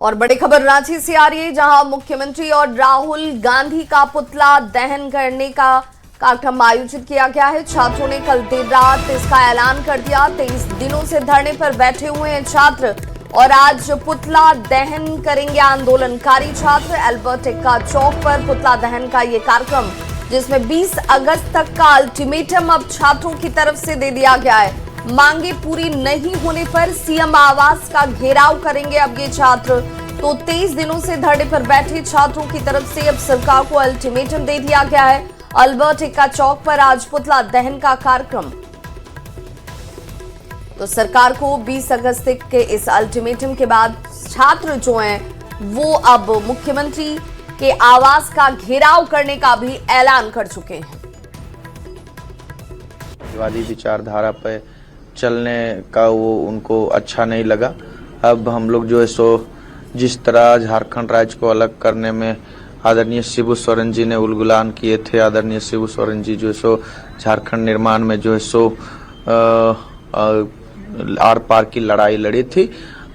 और बड़ी खबर रांची से आ रही है, जहां मुख्यमंत्री और राहुल गांधी का पुतला दहन करने का कार्यक्रम आयोजित किया गया है। छात्रों ने कल देर रात इसका ऐलान कर दिया। 23 दिनों से धरने पर बैठे हुए हैं छात्र और आज पुतला दहन करेंगे आंदोलनकारी छात्र। अल्बर्ट एक्का चौक पर पुतला दहन का ये कार्यक्रम, जिसमें 20 अगस्त तक का अल्टीमेटम अब छात्रों की तरफ से दे दिया गया है। मांगे पूरी नहीं होने पर सीएम आवास का घेराव करेंगे अब ये छात्र। तो 23 दिनों से धरने पर बैठे छात्रों की तरफ से अब सरकार को अल्टीमेटम दे दिया गया है। अल्बर्ट एक्का चौक पर आज पुतला दहन का कार्यक्रम। तो सरकार को 20 अगस्त के इस अल्टीमेटम के बाद छात्र जो हैं वो अब मुख्यमंत्री के आवास का घेराव करने का भी ऐलान कर चुके हैं। वादी विचारधारा पर चलने का वो उनको अच्छा नहीं लगा। अब हम लोग जो है सो जिस तरह झारखंड राज्य को अलग करने में आदरणीय शिबू सोरेन जी ने उलगुलान किए थे, आदरणीय शिबू सोरेन जी जो है सो झारखंड निर्माण में जो है सो आर पार की लड़ाई लड़ी थी।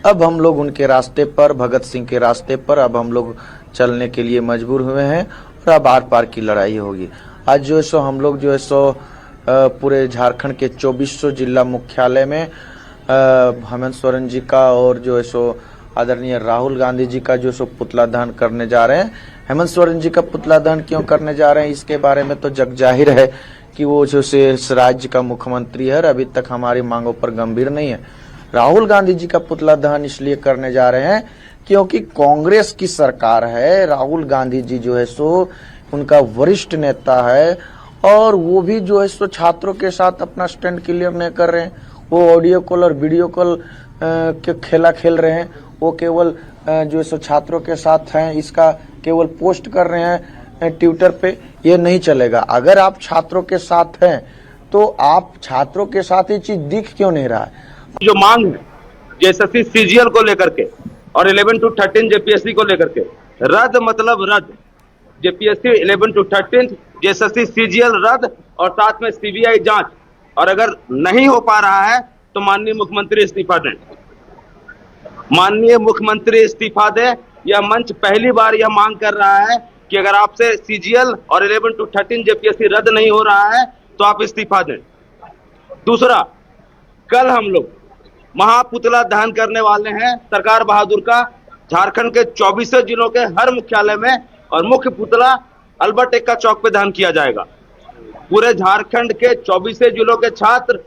अब हम लोग उनके रास्ते पर, भगत सिंह के रास्ते पर अब हम लोग चलने के लिए मजबूर हुए हैं और अब आर पार की लड़ाई होगी। आज जो है सो हम लोग जो है सो पूरे झारखंड के 2400 जिला मुख्यालय में हेमंत सोरेन जी का और जो है सो आदरणीय राहुल गांधी जी का जो सो पुतला दहन करने जा रहे हैं। हेमंत सोरेन जी का पुतला दहन क्यों करने जा रहे हैं, इसके बारे में तो जग जाहिर है कि वो जो से इस राज्य का मुख्यमंत्री है और अभी तक हमारी मांगों पर गंभीर नहीं है। राहुल गांधी जी का पुतला दहन इसलिए करने जा रहे हैं क्योंकि कांग्रेस की सरकार है। राहुल गांधी जी जो है सो उनका वरिष्ठ नेता है और वो भी जो है सो छात्रों के साथ अपना स्टैंड क्लियर नहीं कर रहे हैं। वो ऑडियो कॉल और वीडियो कॉल के खेला खेल रहे हैं। वो केवल जो है सो छात्रों के साथ हैं, इसका केवल पोस्ट कर रहे हैं ट्विटर पे। ये नहीं चलेगा। अगर आप छात्रों के साथ हैं तो आप छात्रों के साथ ये चीज दिख क्यों नहीं रहा है। जो मांग है जेएसएससी सीजीएल को लेकर के और 11 to 13 जेपीएससी को लेकर के रद्द, मतलब रद्द। जेपीएससी 11 to 13, जेएसएससी सीजीएल रद्द और साथ में सीबीआई जांच। और अगर नहीं हो पा रहा है तो माननीय मुख्यमंत्री इस्तीफा दें। माननीय मुख्यमंत्री इस्तीफा दें। यह मंच पहली बार यह मांग कर रहा है कि अगर आपसे सीजीएल और 11 to 13 जेपीएससी रद्द नहीं हो रहा है तो आप इस्तीफा दें। दूसरा, कल हम लोग महापुतला दहन करने वाले हैं सरकार बहादुर का, झारखंड के 24 जिलों के हर मुख्यालय में, और मुख्य पुतला अल्बर्ट एक्का चौक पे दहन किया जाएगा। पूरे झारखंड के 24 जिलों के छात्र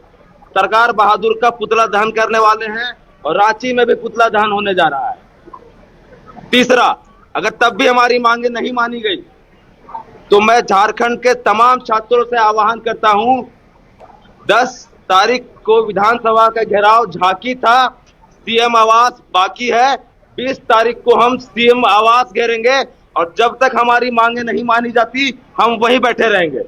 सरकार बहादुर का पुतला दहन करने वाले हैं और रांची में भी पुतला दहन होने जा रहा है। तीसरा, अगर तब भी हमारी मांगे नहीं मानी गई तो मैं झारखंड के तमाम छात्रों से आह्वान करता हूं, 10 तारीख को विधानसभा का घेराव झांकी था, सीएम आवास बाकी है। 20 तारीख को हम सीएम आवास घेरेंगे और जब तक हमारी मांगे नहीं मानी जाती हम वहीं बैठे रहेंगे।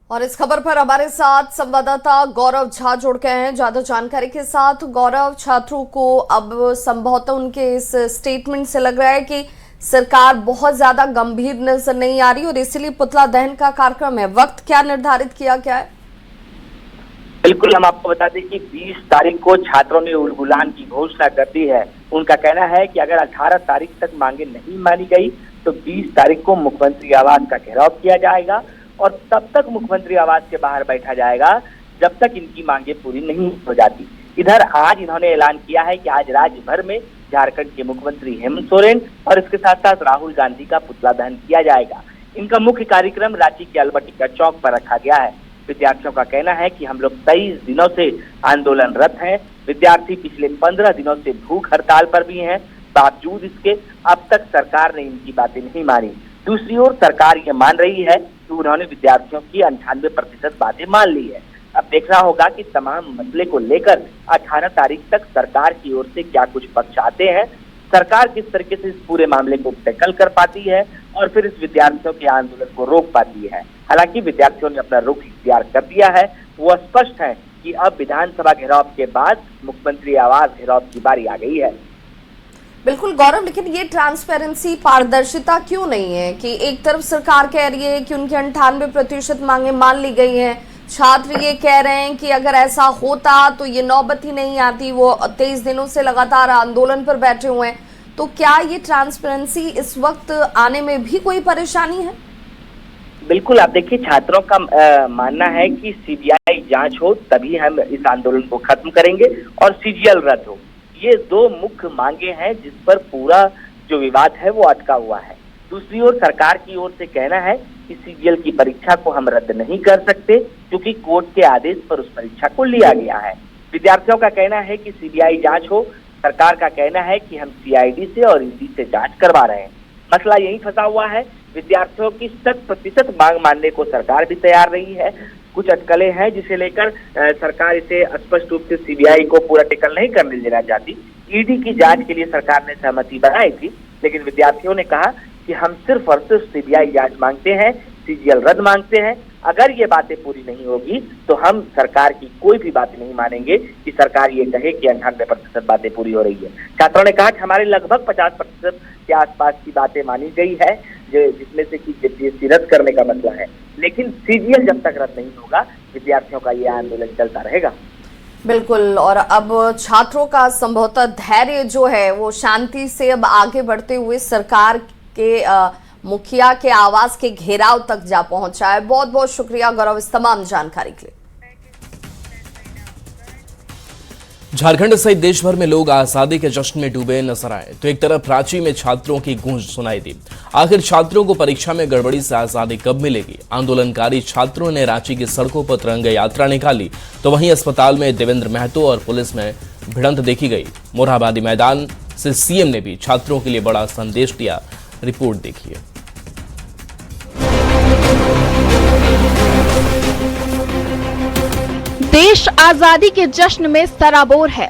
और इस खबर पर हमारे साथ संवाददाता गौरव झा जुड़ गए हैं ज्यादा जानकारी के साथ। गौरव, छात्रों को अब संभवतः उनके इस स्टेटमेंट से लग रहा है कि सरकार बहुत ज्यादा गंभीर नजर नहीं आ रही और इसीलिए पुतला दहन का कार्यक्रम है। वक्त क्या निर्धारित किया गया है? बिल्कुल, हम आपको बता दें कि 20 तारीख को छात्रों ने उलगुलान की घोषणा कर दी है। उनका कहना है कि अगर 18 तारीख तक मांगे नहीं मानी गई तो 20 तारीख को मुख्यमंत्री आवास का घेराव किया जाएगा और तब तक मुख्यमंत्री आवास के बाहर बैठा जाएगा जब तक इनकी मांगे पूरी नहीं हो जाती। इधर आज इन्होंने ऐलान किया है कि आज राज्य भर में झारखंड के मुख्यमंत्री हेमंत सोरेन और इसके साथ साथ राहुल गांधी का पुतला दहन किया जाएगा। इनका मुख्य कार्यक्रम रांची के अल्बर्ट एक्का चौक पर रखा गया है। विद्यार्थियों का कहना है कि हम लोग 23 दिनों से आंदोलनरत हैं। विद्यार्थी पिछले 15 दिनों से भूख हड़ताल पर भी हैं। बावजूद इसके अब तक सरकार ने इनकी बातें नहीं मानी। दूसरी ओर सरकार ये मान रही है कि उन्होंने विद्यार्थियों की 98% बातें मान ली है। अब देखना होगा कि तमाम मसले को लेकर 18 तारीख तक सरकार की ओर से क्या कुछ पक्ष आते हैं, सरकार किस तरीके से इस पूरे मामले को टैकल कर पाती है और फिर इस विद्यार्थियों के आंदोलन को रोक पाती है। हालांकि विद्यार्थियों ने अपना रुख इख्तियार कर दिया है। वो स्पष्ट है कि अब विधानसभा घेराव के बाद मुख्यमंत्री आवास घेराव की बारी आ गई है। बिल्कुल गौरव, लेकिन ये ट्रांसपेरेंसी, पारदर्शिता क्यों नहीं है कि एक तरफ सरकार कह रही है कि उनकी 98% मांगे मान ली गई हैं, छात्र ये कह रहे हैं कि अगर ऐसा होता तो ये नौबत ही नहीं आती। वो 23 दिनों से लगातार आंदोलन पर बैठे हुए हैं, तो क्या ये ट्रांसपेरेंसी इस वक्त आने में भी कोई परेशानी है? बिल्कुल, आप देखिए, छात्रों का मानना है कि सीबीआई जांच हो तभी हम इस आंदोलन को खत्म करेंगे और सीजीएल रद्द हो। ये दो मुख्य मांगे हैं जिस पर पूरा जो विवाद है वो अटका हुआ है। दूसरी ओर सरकार की ओर से कहना है कि सीजीएल की परीक्षा को हम रद्द नहीं कर सकते क्योंकि कोर्ट के आदेश पर उस परीक्षा को लिया गया है। विद्यार्थियों का कहना है कि सीबीआई जांच हो, सरकार का कहना है कि हम सीआईडी से और ईडी से जांच करवा रहे हैं। मसला यही फंसा हुआ है। विद्यार्थियों की 100% मांग मानने को सरकार भी तैयार नहीं है। कुछ अटकलें हैं जिसे लेकर सरकार इसे स्पष्ट रूप से सीबीआई को पूरा टेकल नहीं करने देना चाहती। ईडी की जांच के लिए सरकार ने सहमति बनाई थी, लेकिन विद्यार्थियों ने कहा कि हम सिर्फ और सिर्फ सीबीआई जांच मांगते हैं, सीजीएल रद्द मांगते हैं। अगर ये बातें पूरी नहीं होगी तो हम सरकार की कोई भी बात नहीं मानेंगे कि सरकार ये कहे कि 98% बातें पूरी हो रही है। छात्रों ने कहा कि हमारे लगभग 50% के आसपास की बातें मानी गई है, जिसमें से कि जेपीएससी रद्द करने का मसला है, लेकिन सीजीएल जब तक रद्द नहीं होगा विद्यार्थियों का ये आंदोलन चलता रहेगा। बिल्कुल, और अब छात्रों का संभवतः धैर्य जो है वो शांति से अब आगे बढ़ते हुए सरकार के मुखिया के आवास के घेराव तक जा पहुंचा है। बहुत बहुत शुक्रिया गौरव इस तमाम जानकारी के लिए। झारखंड सहित देश भर में लोग आजादी के जश्न में डूबे नजर आए तो एक तरफ रांची में छात्रों की गूंज सुनाई दी। आखिर छात्रों को परीक्षा में गड़बड़ी से आजादी कब मिलेगी? आंदोलनकारी छात्रों ने रांची की सड़कों पर तिरंगा यात्रा निकाली तो वहीं अस्पताल में देवेंद्र महतो और पुलिस में भिड़ंत देखी गई। मोरहाबादी मैदान से सीएम ने भी छात्रों के लिए बड़ा संदेश दिया। रिपोर्ट देखिए। देश आजादी के जश्न में सराबोर है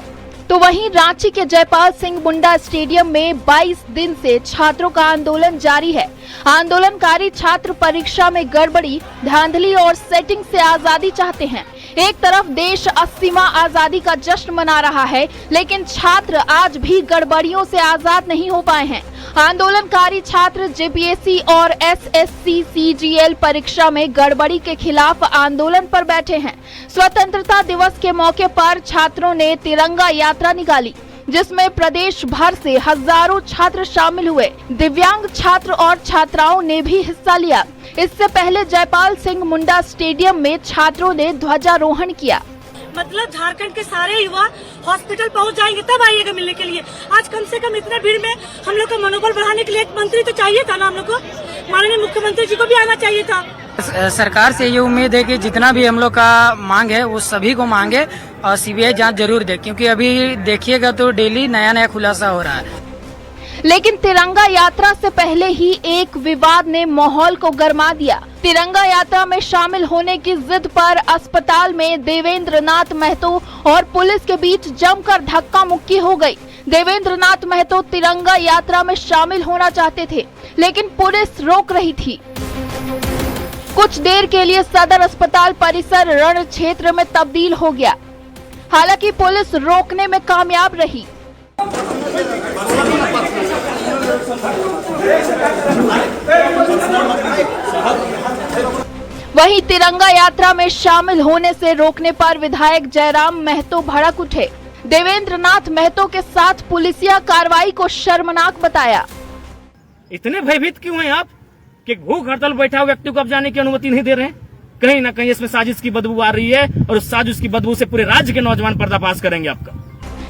तो वहीं रांची के जयपाल सिंह मुंडा स्टेडियम में 22 दिन से छात्रों का आंदोलन जारी है। आंदोलनकारी छात्र परीक्षा में गड़बड़ी, धांधली और सेटिंग से आजादी चाहते हैं। एक तरफ देश 80वां आजादी का जश्न मना रहा है, लेकिन छात्र आज भी गड़बड़ियों से आजाद नहीं हो पाए हैं। आंदोलनकारी छात्र जेपीएससी और एसएससी सीजीएल परीक्षा में गड़बड़ी के खिलाफ आंदोलन पर बैठे हैं। स्वतंत्रता दिवस के मौके पर छात्रों ने तिरंगा यात्रा निकाली, जिसमें प्रदेश भर से हजारों छात्र शामिल हुए। दिव्यांग छात्र और छात्राओं ने भी हिस्सा लिया। इससे पहले जयपाल सिंह मुंडा स्टेडियम में छात्रों ने ध्वजारोहण किया। मतलब झारखंड के सारे युवा हॉस्पिटल पहुंच जाएंगे तब आइएगा मिलने के लिए। आज कम से कम इतने भीड़ में हम लोग का मनोबल बढ़ाने के लिए एक मंत्री तो चाहिए था ना। हम लोग को माननीय मुख्यमंत्री जी को भी आना चाहिए था। सरकार से ये उम्मीद है कि जितना भी हम लोग का मांग है वो सभी को मांगे और सीबीआई जांच जरूर दे, क्योंकि अभी देखिएगा तो डेली नया नया खुलासा हो रहा है। लेकिन तिरंगा यात्रा से पहले ही एक विवाद ने माहौल को गरमा दिया। तिरंगा यात्रा में शामिल होने की जिद पर अस्पताल में देवेंद्र नाथ महतो और पुलिस के बीच जमकर धक्का मुक्की हो गई। देवेंद्र नाथ महतो तिरंगा यात्रा में शामिल होना चाहते थे, लेकिन पुलिस रोक रही थी। कुछ देर के लिए सदर अस्पताल परिसर रण क्षेत्र में तब्दील हो गया। हालांकि पुलिस रोकने में कामयाब रही। वहीं तिरंगा यात्रा में शामिल होने से रोकने पर विधायक जयराम महतो भड़क उठे। देवेंद्र नाथ महतो के साथ पुलिसिया कार्रवाई को शर्मनाक बताया। इतने भयभीत क्यों हैं आप कि भूख हड़ताल बैठा हुआ व्यक्ति को अब जाने की अनुमति नहीं दे रहे हैं? कहीं ना कहीं इसमें साजिश की बदबू आ रही है और उस साजिश की बदबू से पूरे राज्य के नौजवान पर्दाफाश करेंगे आपका।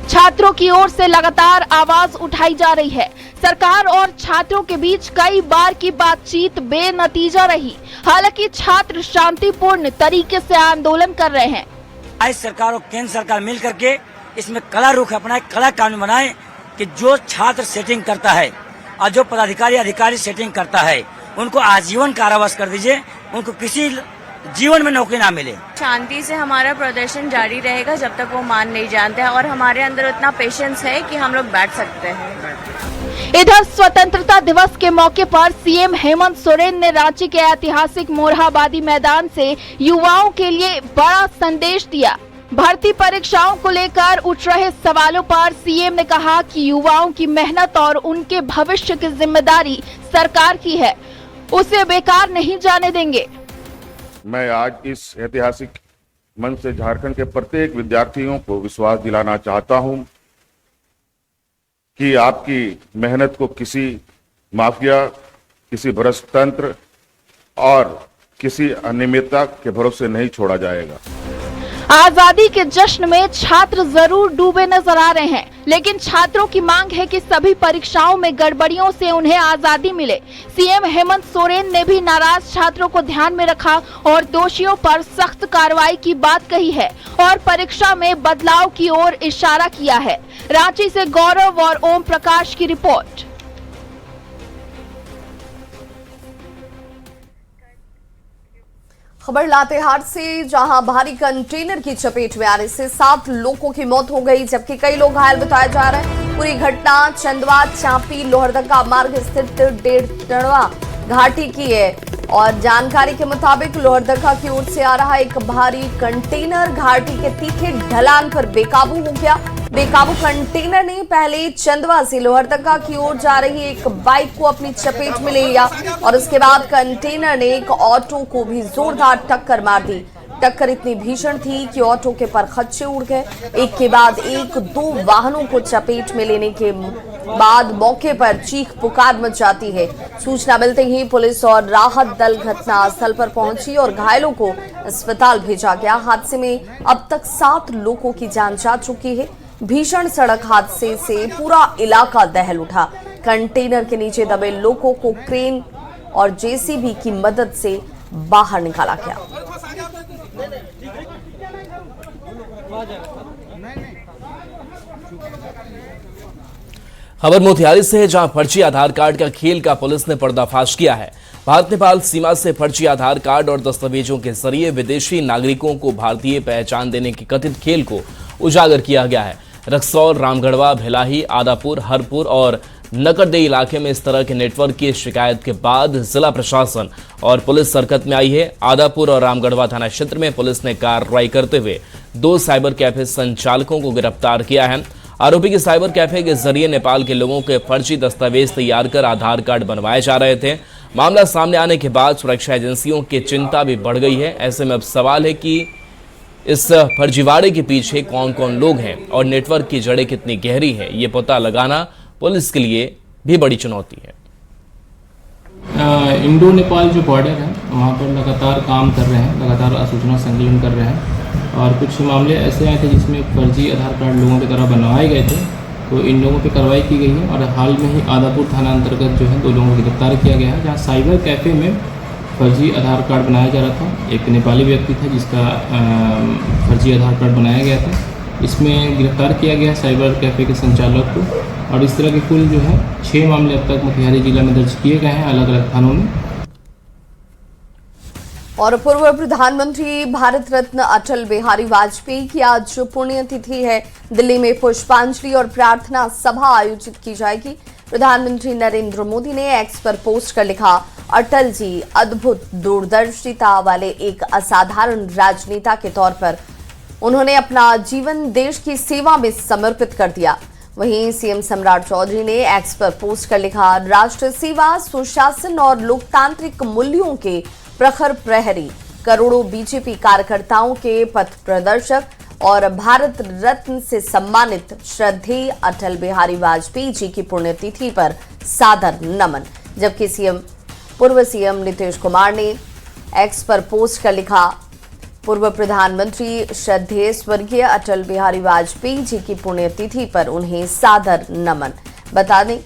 छात्रों की ओर से लगातार आवाज उठाई जा रही है। सरकार और छात्रों के बीच कई बार की बातचीत बेनतीजा रही। हालांकि छात्र शांतिपूर्ण तरीके से आंदोलन कर रहे हैं। आज सरकार और केंद्र सरकार मिल करके इसमें कड़ा रुख अपनाए, कड़ा कानून बनाए कि जो छात्र सेटिंग करता है और जो पदाधिकारी अधिकारी सेटिंग करता है उनको आजीवन कारावास कर दीजिए, उनको किसी जीवन में नौकरी ना मिले। शांति से हमारा प्रदर्शन जारी रहेगा जब तक वो मान नहीं जानते हैं और हमारे अंदर उतना पेशेंस है कि हम लोग बैठ सकते हैं। इधर स्वतंत्रता दिवस के मौके पर सीएम हेमंत सोरेन ने रांची के ऐतिहासिक मोरहाबादी मैदान से युवाओं के लिए बड़ा संदेश दिया। भर्ती परीक्षाओं को लेकर उठ रहे सवालों पर सीएम ने कहा कि युवाओं की मेहनत और उनके भविष्य की जिम्मेदारी सरकार की है, उसे बेकार नहीं जाने देंगे। मैं आज इस ऐतिहासिक मन से झारखंड के प्रत्येक विद्यार्थियों को विश्वास दिलाना चाहता हूं कि आपकी मेहनत को किसी माफिया, किसी भ्रष्ट तंत्र और किसी अनियमितता के भरोसे नहीं छोड़ा जाएगा। आजादी के जश्न में छात्र जरूर डूबे नजर आ रहे हैं, लेकिन छात्रों की मांग है कि सभी परीक्षाओं में गड़बड़ियों से उन्हें आजादी मिले। सीएम हेमंत सोरेन ने भी नाराज छात्रों को ध्यान में रखा और दोषियों पर सख्त कार्रवाई की बात कही है और परीक्षा में बदलाव की ओर इशारा किया है। रांची से गौरव और ओम प्रकाश की रिपोर्ट। खबर लातेहार से, जहां भारी कंटेनर की चपेट में आने से 7 लोगों की मौत हो गई, जबकि कई लोग घायल बताया जा रहा है। पूरी घटना चंदवा चांपी लोहरदगा मार्ग स्थित डेढ़वा घाटी की है और जानकारी के मुताबिक लोहरदगा की ओर से आ रहा एक भारी कंटेनर घाटी के तीखे ढलान पर बेकाबू हो गया। बेकाबू कंटेनर ने पहले चंदवा से लोहरदगा की ओर जा रही एक बाइक को अपनी चपेट में ले लिया और उसके बाद कंटेनर ने एक ऑटो को भी जोरदार टक्कर मार दी। टक्कर इतनी भीषण थी कि ऑटो के परखच्चे उड़ गए। एक के बाद एक 2 वाहनों को चपेट में लेने के बाद मौके पर चीख पुकार मच जाती है। सूचना मिलते ही पुलिस और राहत दल घटनास्थल पर पहुंची और घायलों को अस्पताल भेजा गया। हादसे में अब तक 7 लोगों की जान जा चुकी है। भीषण सड़क हादसे से पूरा इलाका दहल उठा। कंटेनर के नीचे दबे लोगों को क्रेन और जेसीबी की मदद से बाहर निकाला गया। खबर मोतिहारी से है, जहां फर्जी आधार कार्ड का खेल का पुलिस ने पर्दाफाश किया है। भारत नेपाल सीमा से फर्जी आधार कार्ड और दस्तावेजों के जरिए विदेशी नागरिकों को भारतीय पहचान देने के कथित खेल को उजागर किया गया है। रक्सौल, रामगढ़वा, भिलाही, आदापुर, हरपुर और नकरदेई इलाके में इस तरह के नेटवर्क की शिकायत के बाद जिला प्रशासन और पुलिस हरकत में आई है। आदापुर और रामगढ़वा थाना क्षेत्र में पुलिस ने कार्रवाई करते हुए 2 साइबर कैफे संचालकों को गिरफ्तार किया है। आरोपी के साइबर कैफे के जरिए नेपाल के लोगों के फर्जी दस्तावेज तैयार कर आधार कार्ड बनवाए जा रहे थे। मामला सामने आने के बाद सुरक्षा एजेंसियों की चिंता भी बढ़ गई है। ऐसे में अब सवाल है कि इस फर्जीवाड़े के पीछे कौन कौन लोग हैं और नेटवर्क की जड़ें कितनी गहरी है, ये पता लगाना पुलिस के लिए भी बड़ी चुनौती है। इंडो नेपाल जो बॉर्डर है वहाँ पर लगातार काम कर रहे हैं, लगातार सूचना संकलन कर रहे हैं और कुछ मामले ऐसे आए थे जिसमें फर्जी आधार कार्ड लोगों की तरह बनवाए गए थे, तो इन लोगों पर कार्रवाई की गई है और हाल में ही आदापुर थाना अंतर्गत जो है 2 लोगों को गिरफ्तार किया गया है, जहाँ साइबर कैफ़े में फर्जी आधार कार्ड बनाया जा रहा था। एक नेपाली व्यक्ति था जिसका फर्जी आधार कार्ड बनाया गया था। इसमें गिरफ्तार किया गया साइबर कैफ़े के संचालक को और इस तरह के कुल जो है 6 मामले अब तक मोतिहारी जिला में दर्ज किए गए हैं अलग अलग थानों में। और पूर्व प्रधानमंत्री भारत रत्न अटल बिहारी वाजपेयी की आज पुण्यतिथि है। दिल्ली में पुष्पांजलि और प्रार्थना सभा आयोजित की जाएगी। प्रधानमंत्री नरेंद्र मोदी ने एक्स पर पोस्ट कर लिखा, अटल जी अद्भुत दूरदर्शिता वाले एक असाधारण राजनेता के तौर पर उन्होंने अपना जीवन देश की सेवा में समर्पित कर दिया। वहीं सीएम सम्राट चौधरी ने एक्स पर पोस्ट कर लिखा, राष्ट्र सेवा, सुशासन और लोकतांत्रिक मूल्यों के प्रखर प्रहरी, करोड़ों बीजेपी कार्यकर्ताओं के पथ प्रदर्शक और भारत रत्न से सम्मानित श्रद्धेय अटल बिहारी वाजपेयी जी की पुण्यतिथि पर सादर नमन। जबकि पूर्व सीएम नीतीश कुमार ने एक्स पर पोस्ट कर लिखा, पूर्व प्रधानमंत्री श्रद्धेय स्वर्गीय अटल बिहारी वाजपेयी जी की पुण्यतिथि पर उन्हें सादर नमन। बता दें,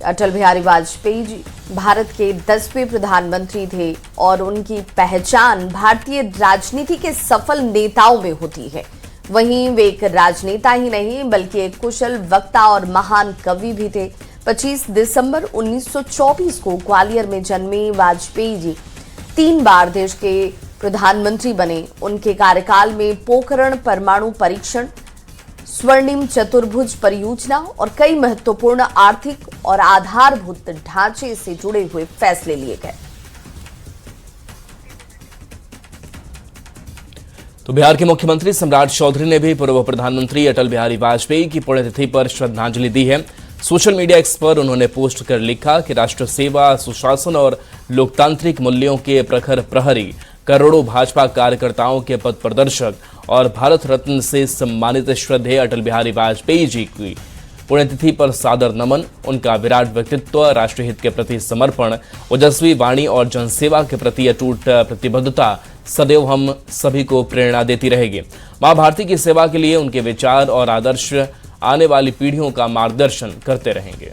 अटल बिहारी वाजपेयी जी भारत के 10वें प्रधानमंत्री थे और उनकी पहचान भारतीय राजनीति के सफल नेताओं में होती है। वहीं वे एक राजनेता ही नहीं बल्कि एक कुशल वक्ता और महान कवि भी थे। 25 दिसंबर 1924 को ग्वालियर में जन्मे वाजपेयी जी 3 बार देश के प्रधानमंत्री बने। उनके कार्यकाल में पोखरण परमाणु परीक्षण, स्वर्णिम चतुर्भुज परियोजना और कई महत्वपूर्ण आर्थिक और आधारभूत ढांचे से जुड़े हुए फैसले लिए गए। तो बिहार के मुख्यमंत्री सम्राट चौधरी ने भी पूर्व प्रधानमंत्री अटल बिहारी वाजपेयी की पुण्यतिथि पर श्रद्धांजलि दी है। सोशल मीडिया एक्स पर उन्होंने पोस्ट कर लिखा कि राष्ट्र सेवा, सुशासन और लोकतांत्रिक मूल्यों के प्रखर प्रहरी, करोड़ों भाजपा कार्यकर्ताओं के पथ प्रदर्शक और भारत रत्न से सम्मानित श्रद्धेय अटल बिहारी वाजपेयी जी की पुण्यतिथि पर सादर नमन। उनका विराट व्यक्तित्व, राष्ट्रीय हित के प्रति समर्पण, ओजस्वी वाणी और जनसेवा के प्रति अटूट प्रतिबद्धता सदैव हम सभी को प्रेरणा देती रहेगी। मां भारती की सेवा के लिए उनके विचार और आदर्श आने वाली पीढ़ियों का मार्गदर्शन करते रहेंगे।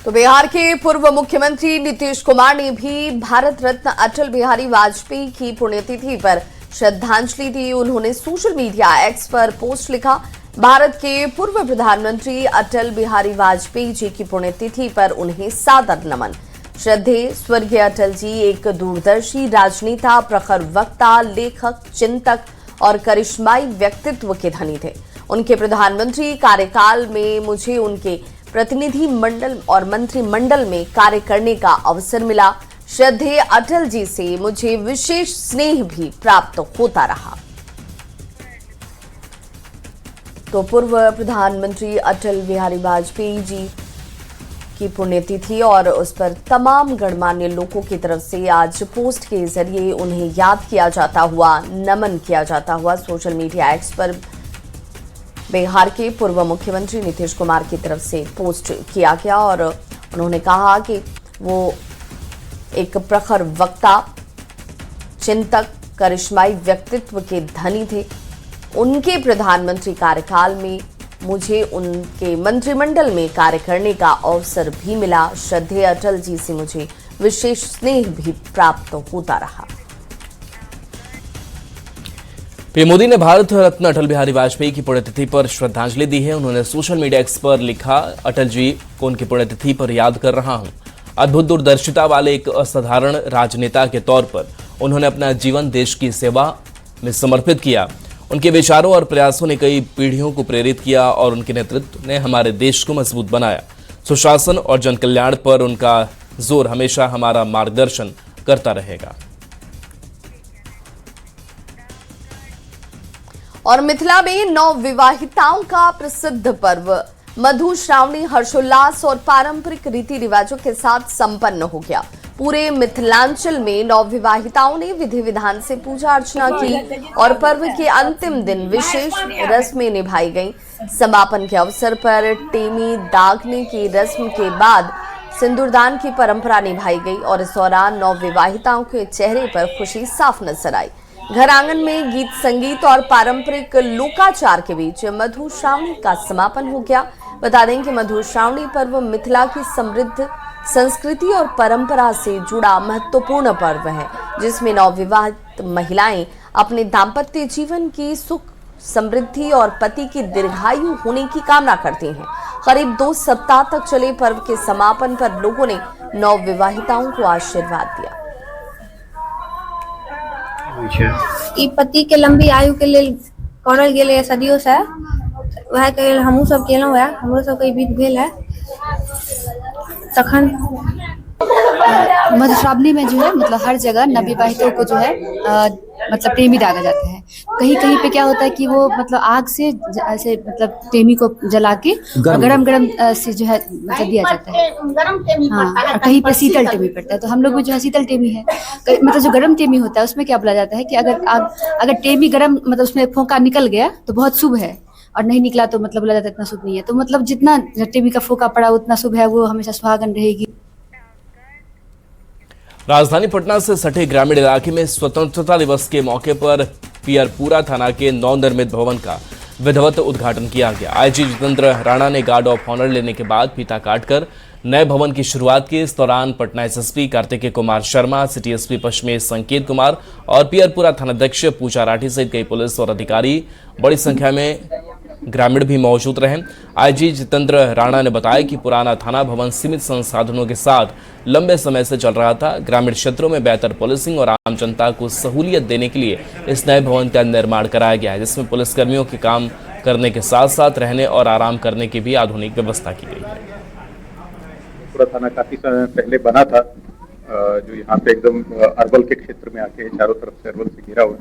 तो बिहार के पूर्व मुख्यमंत्री नीतीश कुमार ने भी भारत रत्न अटल बिहारी वाजपेयी की पुण्यतिथि पर श्रद्धांजलि दी। उन्होंने सोशल मीडिया एक्स पर पोस्ट लिखा, भारत के पूर्व प्रधानमंत्री अटल बिहारी वाजपेयी जी की पुण्यतिथि पर उन्हें सादर नमन। श्रद्धेय स्वर्गीय अटल जी एक दूरदर्शी राजनेता, प्रखर वक्ता, लेखक, चिंतक और करिश्माई व्यक्तित्व के धनी थे। उनके प्रधानमंत्री कार्यकाल में मुझे उनके प्रतिनिधि मंडल और मंत्रिमंडल में कार्य करने का अवसर मिला। श्रद्धेय अटल जी से मुझे विशेष स्नेह भी प्राप्त होता रहा। तो पूर्व प्रधानमंत्री अटल बिहारी वाजपेयी जी की पुण्यतिथि और उस पर तमाम गणमान्य लोगों की तरफ से आज पोस्ट के जरिए उन्हें याद किया जाता हुआ, नमन किया जाता हुआ सोशल मीडिया एक्स पर बिहार के पूर्व मुख्यमंत्री नीतीश कुमार की तरफ से पोस्ट किया गया और उन्होंने कहा कि वो एक प्रखर वक्ता, चिंतक, करिश्माई व्यक्तित्व के धनी थे। उनके प्रधानमंत्री कार्यकाल में मुझे उनके मंत्रिमंडल में कार्य करने का अवसर भी मिला। श्रद्धेय अटल जी से मुझे विशेष स्नेह भी प्राप्त होता रहा। पीएम मोदी ने भारत रत्न अटल बिहारी वाजपेयी की पुण्यतिथि पर श्रद्धांजलि दी है। उन्होंने सोशल मीडिया एक्स पर लिखा, अटल जी को उनकी पुण्यतिथि पर याद कर रहा हूं। अद्भुत दूरदर्शिता वाले एक असाधारण राजनेता के तौर पर उन्होंने अपना जीवन देश की सेवा में समर्पित किया। उनके विचारों और प्रयासों ने कई पीढ़ियों को प्रेरित किया और उनके नेतृत्व ने हमारे देश को मजबूत बनाया। सुशासन और जनकल्याण पर उनका जोर हमेशा हमारा मार्गदर्शन करता रहेगा। और मिथिला में नवविवाहिताओं का प्रसिद्ध पर्व मधुश्रावणी हर्षोल्लास और पारंपरिक रीति रिवाजों के साथ संपन्न हो गया। पूरे मिथिलांचल में नवविवाहिताओं ने विधि विधान से पूजा अर्चना की और पर्व के अंतिम दिन विशेष रस्में निभाई गईं। समापन के अवसर पर टेमी दागने की रस्म के बाद सिंदूरदान की परंपरा निभाई गई और इस दौरान नवविवाहिताओं के चेहरे पर खुशी साफ नजर आई। घर आंगन में गीत संगीत और पारंपरिक लोकाचार के बीच मधुश्रावणी का समापन हो गया। बता दें कि मधुश्रावणी पर्व मिथिला की समृद्ध संस्कृति और परंपरा से जुड़ा महत्वपूर्ण पर्व है, जिसमें नवविवाहित महिलाएं अपने दाम्पत्य जीवन की सुख, समृद्धि और पति की दीर्घायु होने की कामना करती हैं। करीब 2 सप्ताह तक चले पर्व के समापन पर लोगों ने नवविवाहिताओं को आशीर्वाद दिया। पति के लंबी आयु के लिए करल गेल सदियों से, वह के हमहू सब केलहुं है, हमरो सब के विध भेल है। तखन मधुश्रावणी में जो है मतलब हर जगह नवविवाहितों को जो है मतलब टेमी दागा जाता है। कहीं कहीं पे क्या होता है कि वो मतलब आग से ऐसे मतलब टेमी को जला के गरम गरम से जो है मतलब दिया जाता है। हाँ, और कहीं पे शीतल टेमी पड़ता है। तो हम लोग में जो है शीतल टेमी है, मतलब जो गरम टेमी होता है उसमें क्या बोला जाता है कि अगर टेमी गरम मतलब उसमें फोका निकल गया तो बहुत शुभ है, और नहीं निकला तो मतलब बोला जाता है इतना शुभ नहीं है। तो मतलब जितना टेमी का फोका पड़ा उतना शुभ है, वो हमेशा सुहागन रहेगी। राजधानी पटना से सटे ग्रामीण इलाके में स्वतंत्रता दिवस के मौके पर पियरपुरा थाना के नवनिर्मित भवन का विधिवत उद्घाटन किया गया। आईजी जितेंद्र राणा ने गार्ड ऑफ ऑनर लेने के बाद फीता काटकर नए भवन की शुरुआत की। इस दौरान Patna SSP Kartikeya Kumar Sharma, city SP पश्चिमी संकेत कुमार और पियरपुरा थानाध्यक्ष पूजा राठी सहित कई पुलिस और अधिकारी बड़ी संख्या में ग्रामीण भी मौजूद रहे। आईजी जितेंद्र राणा ने बताया कि पुराना थाना भवन सीमित संसाधनों के साथ लंबे समय से चल रहा था। ग्रामीण क्षेत्रों में बेहतर पुलिसिंग और आम जनता को सहूलियत देने के लिए इस नए भवन का निर्माण कराया गया है, जिसमें पुलिसकर्मियों के काम करने के साथ साथ रहने और आराम करने की भी आधुनिक व्यवस्था की गई है। पूरा थाना काफी समय पहले बना था, जो यहाँ पे एकदम अरवल के क्षेत्र में आके चारों तरफ से अरवल से घिरा हुआ,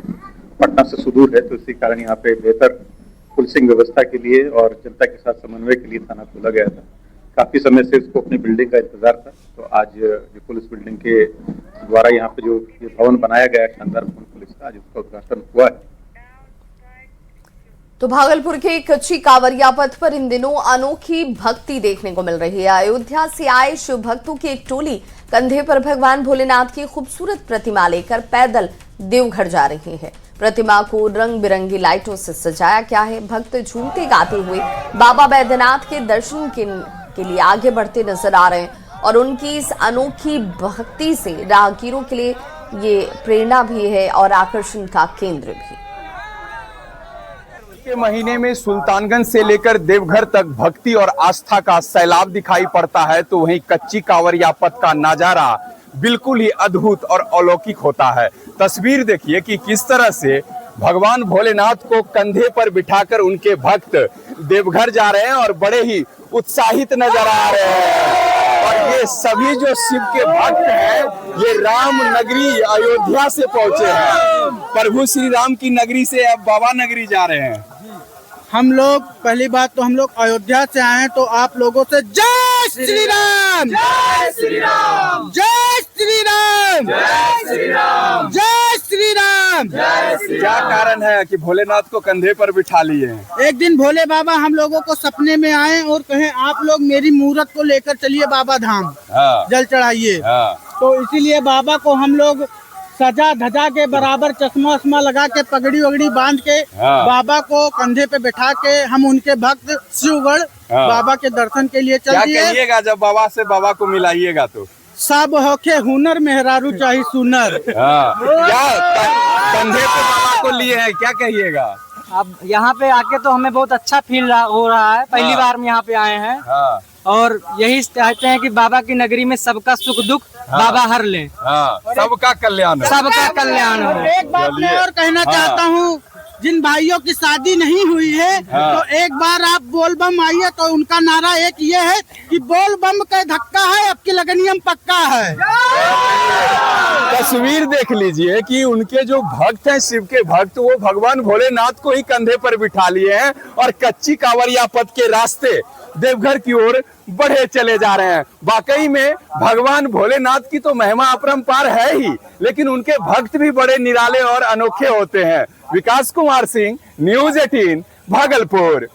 पटना से सुदूर है, तो इसी कारण यहाँ पे बेहतर पुलिसिंग व्यवस्था के लिए और जनता के साथ समन्वय के लिए थाना खोला गया था। काफी समय से इसको अपनी बिल्डिंग का इंतजार था, तो आज जो पुलिस बिल्डिंग के द्वारा यहाँ पे जो ये भवन बनाया गया है, शानदार भवन पुलिस का, आज उसका उद्घाटन हुआ है। तो भागलपुर के कच्ची कांवरिया पथ पर इन दिनों अनोखी भक्ति देखने को मिल रही है। अयोध्या से आए शिव भक्तों की एक टोली कंधे पर भगवान भोलेनाथ की खूबसूरत प्रतिमा लेकर पैदल देवघर जा रही है। प्रतिमा को रंग बिरंगी लाइटों से सजाया गया है। भक्त झूमते गाते हुए बाबा बैद्यनाथ के दर्शन के लिए आगे बढ़ते नजर आ रहे हैं और उनकी इस अनोखी भक्ति से राहगीरों के लिए ये प्रेरणा भी है और आकर्षण का केंद्र भी। के महीने में सुल्तानगंज से लेकर देवघर तक भक्ति और आस्था का सैलाब दिखाई पड़ता है, तो वहीं कच्ची कांवरिया पथ का नजारा बिल्कुल ही अद्भुत और अलौकिक होता है। तस्वीर देखिए कि किस तरह से भगवान भोलेनाथ को कंधे पर बिठाकर उनके भक्त देवघर जा रहे हैं और बड़े ही उत्साहित नजर आ रहे हैं। और ये सभी जो शिव के भक्त हैं, ये राम नगरी अयोध्या से पहुंचे हैं। प्रभु श्री राम की नगरी से अब बाबा नगरी जा रहे हैं। हम लोग पहली बात तो हम लोग अयोध्या से आए हैं, तो आप लोगों से जय श्री राम, जय श्री राम, जय श्री राम, जय श्री राम, जय श्री राम, जय श्री राम। क्या कारण है कि भोलेनाथ को कंधे पर बिठा लिए हैं? एक दिन भोले बाबा हम लोगों को सपने में आए और कहें आप लोग मेरी मूर्त को लेकर चलिए बाबा धाम, जल चढ़ाइए। तो इसीलिए बाबा को हम लोग सजा धजा के बराबर चश्मा वश्मा लगा के पगड़ी वगड़ी बांध के बाबा को कंधे पे बैठा के हम उनके भक्त शिवगढ़ बाबा के दर्शन के लिए चल दिए। क्या कहिएगा जब बाबा से बाबा को मिलाइएगा तो? सब होके हुनर मेहरारू चाहिए सुनर। क्या कंधे पे बाबा को लिए हैं, क्या कहिएगा? अब यहाँ पे आके तो हमें बहुत अच्छा फील हो रहा है। पहली बार हम यहाँ पे आए हैं और यही चाहते हैं कि बाबा की नगरी में सबका सुख दुख बाबा हर लें। सबका कल्याण हो, सबका कल्याण हो। एक बात मैं और कहना चाहता हूँ, जिन भाइयों की शादी नहीं हुई है तो एक बार आप बोल बम आइए, तो उनका नारा एक ये है कि बोल बम का धक्का है, अब की लगनियम पक्का है। तस्वीर देख लीजिए कि उनके जो भक्त हैं, शिव के भक्त, वो भगवान भोलेनाथ को ही कंधे पर बिठा लिए हैं और कच्ची कांवरिया पथ के रास्ते देवघर की ओर बढ़े चले जा रहे हैं। वाकई में भगवान भोलेनाथ की तो महिमा अपरंपार है ही, लेकिन उनके भक्त भी बड़े निराले और अनोखे होते हैं। विकास कुमार सिंह, न्यूज़ 18, भागलपुर।